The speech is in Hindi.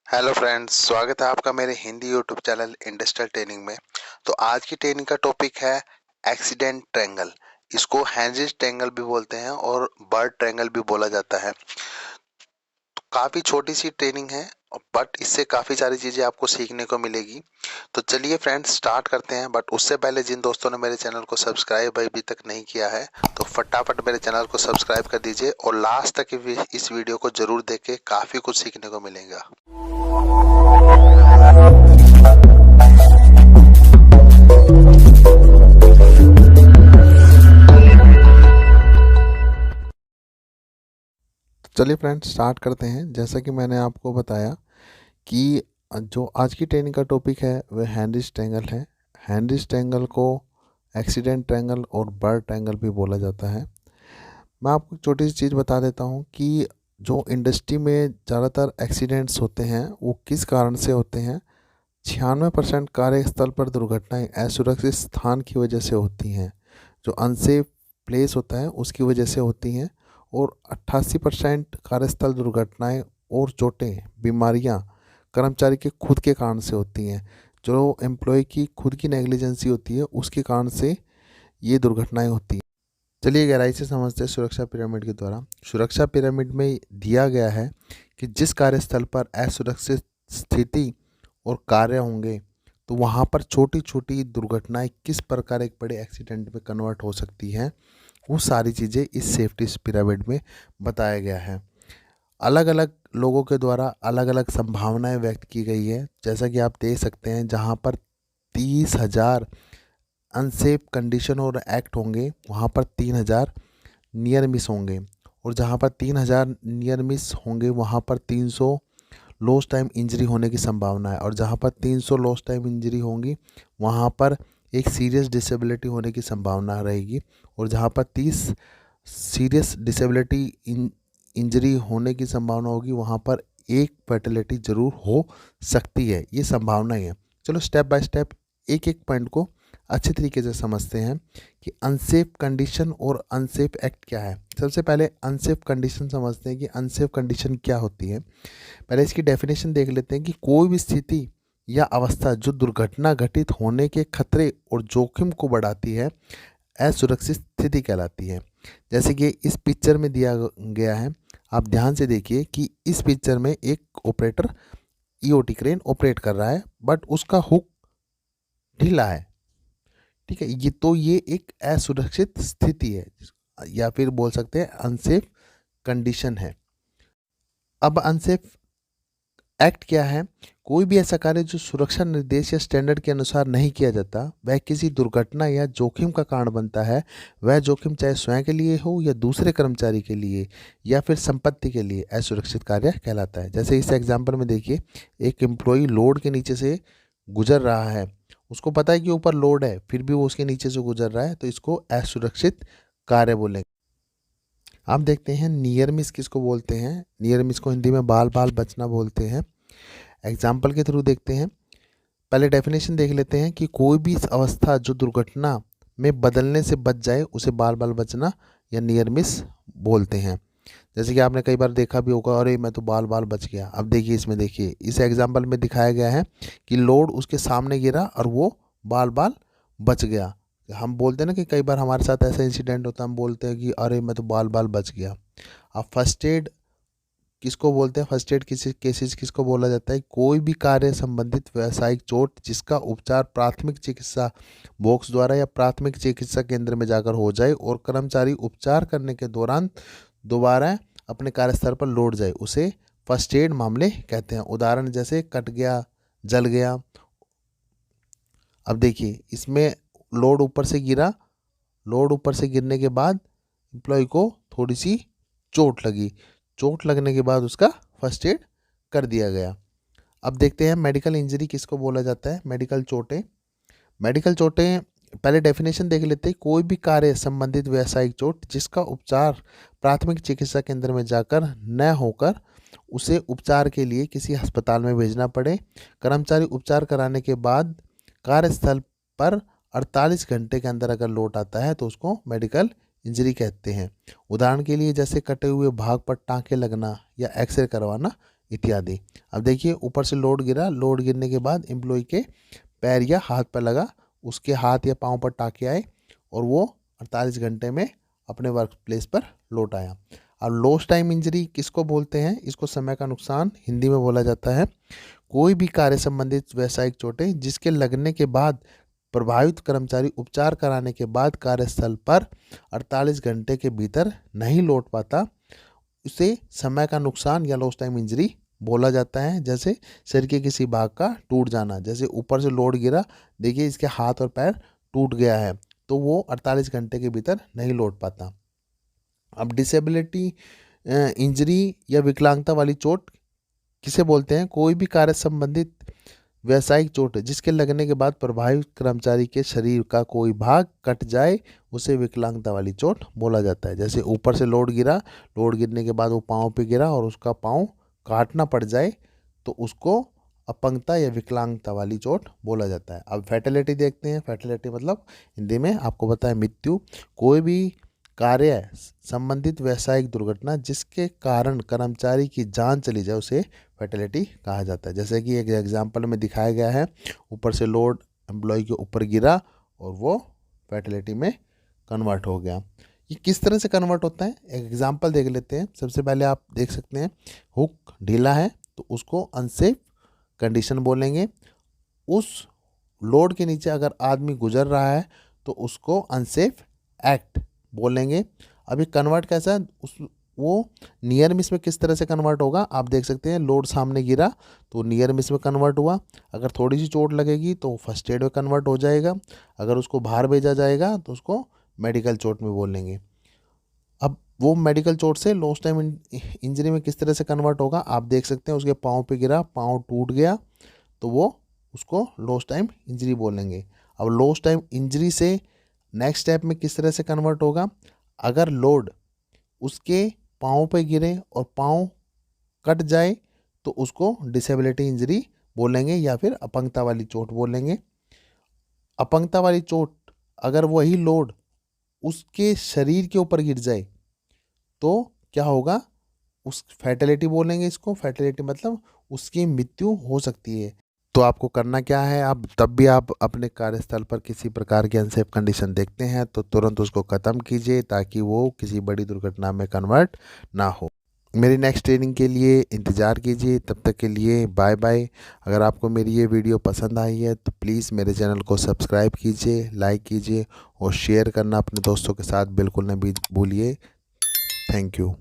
हेलो फ्रेंड्स, स्वागत है आपका मेरे Hindi YouTube channel industrial training में। तो आज की ट्रेनिंग का टॉपिक है एक्सीडेंट ट्रायंगल। इसको हेनरी ट्रायंगल भी बोलते हैं और बर्ड ट्रायंगल भी बोला जाता है। तो काफ़ी छोटी सी ट्रेनिंग है, बट इससे काफ़ी सारी चीज़ें आपको सीखने को मिलेगी। तो चलिए फ्रेंड्स स्टार्ट करते हैं। बट उससे पहले जिन दोस्तों ने मेरे चैनल को सब्सक्राइब अभी तक नहीं किया है तो फटाफट मेरे चैनल को सब्सक्राइब कर दीजिए और लास्ट तक इस वीडियो को जरूर देखें, काफ़ी कुछ सीखने को मिलेगा। चलिए फ्रेंड्स स्टार्ट करते हैं। जैसा कि मैंने आपको बताया कि जो आज की ट्रेनिंग का टॉपिक है वह हेनरी ट्रायंगल है। हेनरी ट्रायंगल को एक्सीडेंट ट्रायंगल और बर्ड ट्रायंगल भी बोला जाता है। मैं आपको एक छोटी सी चीज़ बता देता हूँ कि जो इंडस्ट्री में ज़्यादातर एक्सीडेंट्स होते हैं वो किस कारण से होते हैं। 96% कार्यस्थल पर दुर्घटनाएं असुरक्षित स्थान की वजह से होती हैं, जो अनसेफ प्लेस होता है उसकी वजह से होती हैं। और 88% कार्यस्थल दुर्घटनाएं और चोटें बीमारियां कर्मचारी के खुद के कारण से होती हैं। जो एम्प्लॉय की खुद की नेग्लिजेंसी होती है उसके कारण से ये दुर्घटनाएं होती हैं। चलिए गहराई से समझते हैं सुरक्षा पिरामिड के द्वारा। सुरक्षा पिरामिड में दिया गया है कि जिस कार्यस्थल पर असुरक्षित स्थिति और कार्य होंगे तो वहाँ पर छोटी छोटी दुर्घटनाएं किस प्रकार एक बड़े एक्सीडेंट में कन्वर्ट हो सकती हैं, वो सारी चीज़ें इस सेफ्टी पिरामिड में बताया गया है। अलग अलग लोगों के द्वारा अलग अलग संभावनाएं व्यक्त की गई है। जैसा कि आप देख सकते हैं, जहाँ पर 30,000 अनसेफ कंडीशन और एक्ट होंगे वहाँ पर 3,000 नियर मिस होंगे, और जहाँ पर 3,000 नियर मिस होंगे वहाँ पर 300 लॉस्ट टाइम इंजरी होने की संभावना है, और जहाँ पर 300 लॉस्ट टाइम इंजरी होंगी वहाँ पर एक सीरियस डिसेबिलिटी होने की संभावना रहेगी, और जहाँ पर 30 सीरियस डिसेबिलिटी इंजरी होने की संभावना होगी वहाँ पर एक फर्टिलिटी ज़रूर हो सकती है। ये संभावनाएं हैं। चलो स्टेप बाय स्टेप एक एक पॉइंट को अच्छे तरीके से समझते हैं कि अनसेफ कंडीशन और अनसेफ एक्ट क्या है। सबसे पहले अनसेफ कंडीशन समझते हैं कि अनसेफ कंडीशन क्या होती है। पहले इसकी डेफिनेशन देख लेते हैं कि कोई भी स्थिति या अवस्था जो दुर्घटना घटित होने के खतरे और जोखिम को बढ़ाती है असुरक्षित स्थिति कहलाती है। जैसे कि इस पिक्चर में दिया गया है, आप ध्यान से देखिए कि इस पिक्चर में एक ऑपरेटर ईओटी क्रेन ऑपरेट कर रहा है, बट उसका हुक ढीला है। ठीक है, ये एक असुरक्षित स्थिति है या फिर बोल सकते हैं अनसेफ कंडीशन है। अब अनसेफ एक्ट क्या है? कोई भी ऐसा कार्य जो सुरक्षा निर्देश या स्टैंडर्ड के अनुसार नहीं किया जाता वह किसी दुर्घटना या जोखिम का कारण बनता है। वह जोखिम चाहे स्वयं के लिए हो या दूसरे कर्मचारी के लिए या फिर संपत्ति के लिए असुरक्षित कार्य कहलाता है। जैसे इस एग्जांपल में देखिए, एक एम्प्लॉई लोड के नीचे से गुजर रहा है, उसको पता है कि ऊपर लोड है फिर भी वो उसके नीचे से गुजर रहा है, तो इसको असुरक्षित कार्य बोलेंगे। आप देखते हैं नियर मिस किसको बोलते हैं। नियर मिस को हिंदी में बाल बाल बचना बोलते हैं। एग्जाम्पल के थ्रू देखते हैं। पहले डेफिनेशन देख लेते हैं कि कोई भी अवस्था जो दुर्घटना में बदलने से बच जाए उसे बाल बाल बचना या नियर मिस बोलते हैं। जैसे कि आपने कई बार देखा भी होगा, अरे मैं तो बाल बाल बच गया। अब देखिए इसमें, देखिए इस एग्जाम्पल में दिखाया गया है कि लोड उसके सामने गिरा और वो बाल बाल बच गया। हम बोलते हैं ना कि कई बार हमारे साथ ऐसा इंसिडेंट होता है, हम बोलते हैं कि अरे मैं तो बाल बाल बच गया। अब फर्स्ट एड किसको बोलते हैं? फर्स्ट एड किसी केसेस किसको बोला जाता है? कोई भी कार्य संबंधित व्यावसायिक चोट जिसका उपचार प्राथमिक चिकित्सा बॉक्स द्वारा या प्राथमिक चिकित्सा केंद्र में जाकर हो जाए और कर्मचारी उपचार करने के दौरान दोबारा अपने कार्यस्थल पर लौट जाए, उसे फर्स्ट एड मामले कहते हैं। उदाहरण जैसे कट गया, जल गया। अब देखिए इसमें लोड ऊपर से गिरा, लोड ऊपर से गिरने के बाद एम्प्लॉय को थोड़ी सी चोट लगी, चोट लगने के बाद उसका फर्स्ट एड कर दिया गया। अब देखते हैं मेडिकल इंजरी किसको बोला जाता है। मेडिकल चोटें, मेडिकल चोटें पहले डेफिनेशन देख लेते हैं। कोई भी कार्य संबंधित व्यावसायिक चोट जिसका उपचार प्राथमिक चिकित्सा केंद्र में जाकर न होकर उसे उपचार के लिए किसी अस्पताल में भेजना पड़े, कर्मचारी उपचार कराने के बाद कार्यस्थल पर 48 घंटे के अंदर अगर लौट आता है तो उसको मेडिकल इंजरी कहते हैं। उदाहरण के लिए जैसे कटे हुए भाग पर टाँके लगना या एक्सरे करवाना इत्यादि। अब देखिए ऊपर से लोड गिरा, लोड गिरने के बाद एम्प्लॉय के पैर या हाथ पर लगा, उसके हाथ या पाँव पर टाँके आए और वो 48 घंटे में अपने वर्क प्लेस पर लौट आया। अब लॉस्ट टाइम इंजरी किसको बोलते हैं? इसको समय का नुकसान हिंदी में बोला जाता है। कोई भी कार्य संबंधित व्यावसायिक चोटें जिसके लगने के बाद प्रभावित कर्मचारी उपचार कराने के बाद कार्यस्थल पर 48 घंटे के भीतर नहीं लौट पाता, उसे समय का नुकसान या लॉस्ट टाइम इंजरी बोला जाता है। जैसे शरीर के किसी भाग का टूट जाना, जैसे ऊपर से लोड गिरा, देखिए इसके हाथ और पैर टूट गया है, तो वो 48 घंटे के भीतर नहीं लौट पाता। अब डिसेबिलिटी इंजरी या विकलांगता वाली चोट किसे बोलते हैं? कोई भी कार्य संबंधित व्यावसायिक चोट जिसके लगने के बाद प्रभावित कर्मचारी के शरीर का कोई भाग कट जाए, उसे विकलांगता वाली चोट बोला जाता है। जैसे ऊपर से लोड गिरा, लोड गिरने के बाद वो पाँव पे गिरा और उसका पाँव काटना पड़ जाए, तो उसको अपंगता या विकलांगता वाली चोट बोला जाता है। अब फैटेलिटी देखते हैं। फैटेलिटी मतलब हिंदी में आपको पता है मृत्यु। कोई भी कार्य संबंधित व्यावसायिक दुर्घटना जिसके कारण कर्मचारी की जान चली जाए, उसे फैटेलिटी कहा जाता है। जैसे कि एक एग्जांपल में दिखाया गया है, ऊपर से लोड एम्प्लॉय के ऊपर गिरा और वो फैटेलिटी में कन्वर्ट हो गया। ये किस तरह से कन्वर्ट होता है, एक एग्जांपल देख लेते हैं। सबसे पहले आप देख सकते हैं हुक ढीला है तो उसको अनसेफ कंडीशन बोलेंगे। उस लोड के नीचे अगर आदमी गुजर रहा है तो उसको अनसेफ एक्ट बोलेंगे। अभी कन्वर्ट कैसा है, उस वो नियर मिस में किस तरह से कन्वर्ट होगा, आप देख सकते हैं। लोड सामने गिरा तो नियर मिस में कन्वर्ट हुआ। अगर थोड़ी सी चोट लगेगी तो फर्स्ट एड में कन्वर्ट हो जाएगा। अगर उसको बाहर भेजा जाएगा तो उसको मेडिकल चोट में बोलेंगे। अब वो मेडिकल चोट से लॉस्ट टाइम इंजरी में किस तरह से कन्वर्ट होगा, आप देख सकते हैं। उसके पाँव पे गिरा, पाँव टूट गया, तो वो उसको लॉस्ट टाइम इंजरी बोलेंगे। अब लॉस्ट टाइम इंजरी से नेक्स्ट स्टेप में किस तरह से कन्वर्ट होगा, अगर लोड उसके पाँव पे गिरे और पाँव कट जाए तो उसको डिसेबिलिटी इंजरी बोलेंगे या फिर अपंगता वाली चोट बोलेंगे। अपंगता वाली चोट अगर वही लोड उसके शरीर के ऊपर गिर जाए तो क्या होगा, उस फैटेलिटी बोलेंगे इसको। फैटेलिटी मतलब उसकी मृत्यु हो सकती है। तो आपको करना क्या है, आप तब भी आप अपने कार्यस्थल पर किसी प्रकार की अनसेफ कंडीशन देखते हैं तो तुरंत उसको ख़त्म कीजिए ताकि वो किसी बड़ी दुर्घटना में कन्वर्ट ना हो। मेरी नेक्स्ट ट्रेनिंग के लिए इंतज़ार कीजिए। तब तक के लिए बाय बाय। अगर आपको मेरी ये वीडियो पसंद आई है तो प्लीज़ मेरे चैनल को सब्सक्राइब कीजिए, लाइक कीजिए और शेयर करना अपने दोस्तों के साथ बिल्कुल न भी भूलिए। Thank you.